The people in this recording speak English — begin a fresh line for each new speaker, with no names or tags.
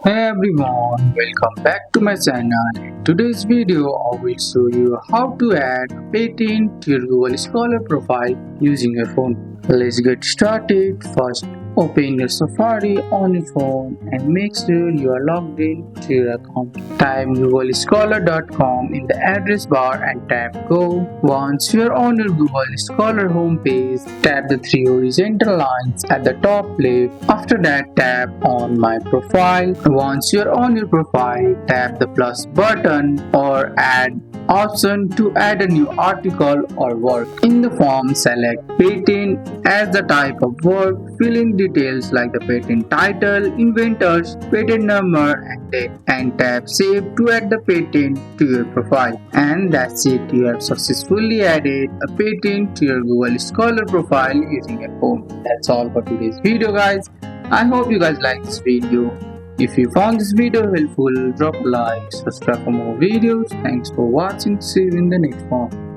Hey everyone, welcome back to my channel. In today's video, I will show you how to add a patent to your Google Scholar profile using your phone. Let's get started. First, open your Safari on your phone and make sure you are logged in to your account. Type googlescholar.com in the address bar and tap Go. Once you are on your Google Scholar homepage, tap the three horizontal lines at the top left. After that, tap on My Profile. Once you are on your profile, tap the plus button or add option to add a new article or work. In the form, select patent as the type of work. Fill in details like the patent title, inventors, patent number and date, and tap save to add the patent to your profile. And that's it, you have successfully added a patent to your Google Scholar profile using your phone. That's all for today's video, guys. I hope you guys like this video. If you found this video helpful, drop a like, subscribe for more videos. Thanks for watching. See you in the next one.